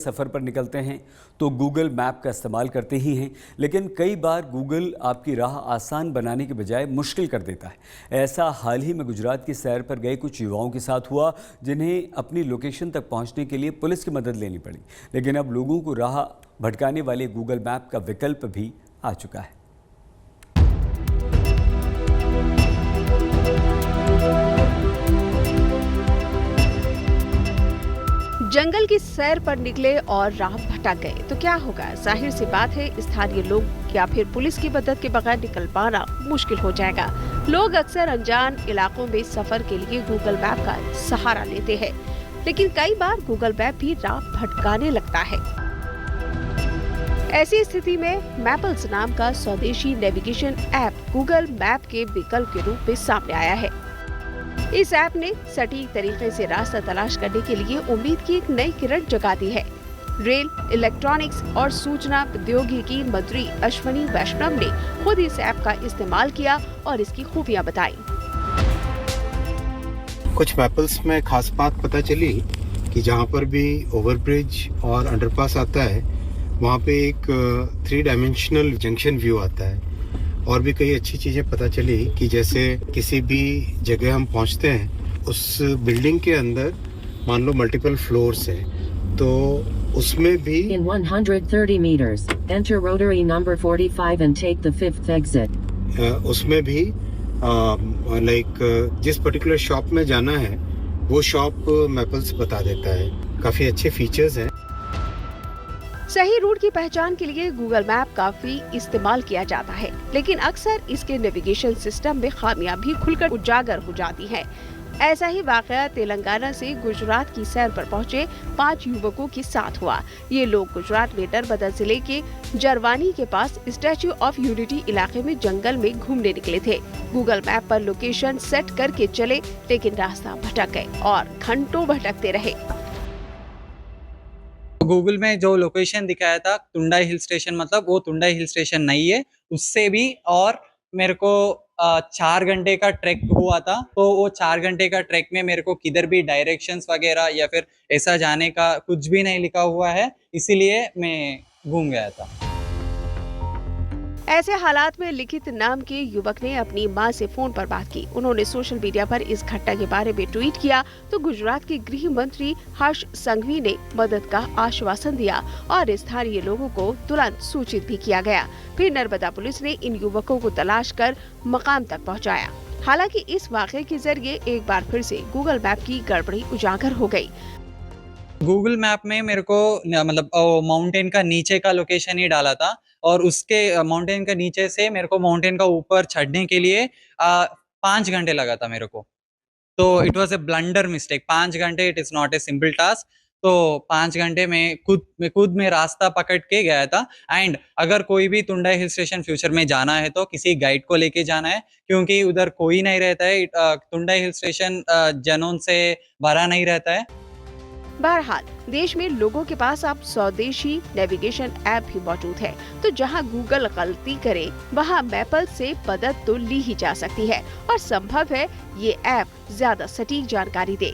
सफ़र पर निकलते हैं तो गूगल मैप का इस्तेमाल करते ही हैं, लेकिन कई बार गूगल आपकी राह आसान बनाने के बजाय मुश्किल कर देता है। ऐसा हाल ही में गुजरात की सैर पर गए कुछ युवाओं के साथ हुआ, जिन्हें अपनी लोकेशन तक पहुंचने के लिए पुलिस की मदद लेनी पड़ी। लेकिन अब लोगों को राह भटकाने वाले गूगल मैप का विकल्प भी आ चुका है। जंगल की सैर पर निकले और राह भटक गए तो क्या होगा? जाहिर सी बात है, स्थानीय लोग या फिर पुलिस की मदद के बगैर निकल पाना मुश्किल हो जाएगा। लोग अक्सर अनजान इलाकों में सफर के लिए गूगल मैप का सहारा लेते हैं, लेकिन कई बार गूगल मैप भी राह भटकाने लगता है। ऐसी स्थिति में मैपल्स नाम का स्वदेशी नेविगेशन ऐप गूगल मैप के विकल्प के रूप में सामने आया है। इस ऐप ने सटीक तरीके से रास्ता तलाश करने के लिए उम्मीद की एक नई किरण जगा दी है। रेल, इलेक्ट्रॉनिक्स और सूचना प्रौद्योगिकी मंत्री अश्विनी वैष्णव ने खुद इस ऐप का इस्तेमाल किया और इसकी खूबियां बताई। कुछ मैपल्स में खास बात पता चली कि जहाँ पर भी ओवरब्रिज और अंडरपास आता है, वहाँ पे एक 3 डायमेंशनल जंक्शन व्यू आता है। और भी कई अच्छी चीजें पता चली कि जैसे किसी भी जगह हम पहुंचते हैं, उस बिल्डिंग के अंदर मान लो मल्टीपल फ्लोर्स है, तो उसमें भी In 130 meters, enter rotary number 45 and take the 5th exit. उसमें भी जिस पर्टिकुलर शॉप में जाना है वो शॉप मैपल्स बता देता है। काफी अच्छे फीचर्स हैं। सही रूट की पहचान के लिए गूगल मैप काफी इस्तेमाल किया जाता है, लेकिन अक्सर इसके नेविगेशन सिस्टम में खामियां भी खुलकर उजागर हो जाती हैं। ऐसा ही वाकया तेलंगाना से गुजरात की सैर पर पहुंचे 5 युवकों के साथ हुआ। ये लोग गुजरात में नर्मदा जिले के जरवानी के पास स्टैच्यू ऑफ यूनिटी इलाके में जंगल में घूमने निकले थे। गूगल मैप पर लोकेशन सेट करके चले, लेकिन रास्ता भटक गए और घंटों भटकते रहे। गूगल में जो लोकेशन दिखाया था तुंडाई हिल स्टेशन, मतलब वो तुंडाई हिल स्टेशन नहीं है, उससे भी और मेरे को 4 घंटे का ट्रैक हुआ था। तो वो 4 घंटे का ट्रैक में मेरे को किधर भी डायरेक्शंस वगैरह या फिर ऐसा जाने का कुछ भी नहीं लिखा हुआ है, इसीलिए मैं घूम गया था। ऐसे हालात में लिखित नाम के युवक ने अपनी मां से फोन पर बात की। उन्होंने सोशल मीडिया पर इस घटना के बारे में ट्वीट किया तो गुजरात के गृह मंत्री हर्ष संघवी ने मदद का आश्वासन दिया और स्थानीय लोगों को तुरंत सूचित भी किया गया। फिर नर्मदा पुलिस ने इन युवकों को तलाश कर मकाम तक पहुंचाया। हालांकि इस वाक़ये के जरिए एक बार फिर से गूगल मैप की गड़बड़ी उजागर हो गई। गूगल मैप में मेरे को मतलब माउंटेन का नीचे का लोकेशन ही डाला था और उसके माउंटेन का नीचे से मेरे को माउंटेन का ऊपर चढ़ने के लिए 5 घंटे लगा था मेरे को। तो it was a blunder mistake. 5 घंटे it is not a simple task. तो 5 घंटे में खुद में रास्ता पकड़ के गया था। एंड अगर कोई भी तुंडाई हिल स्टेशन फ्यूचर में जाना है तो किसी गाइड को लेके जाना है, क्योंकि उधर कोई नहीं रहता है। तुंडाई हिल स्टेशन जनों से भरा नहीं रहता है। बहरहाल देश में लोगों के पास अब स्वदेशी नेविगेशन ऐप भी मौजूद है, तो जहां गूगल गलती करे वहां मैपल से मदद तो ली ही जा सकती है और संभव है ये ऐप ज्यादा सटीक जानकारी दे।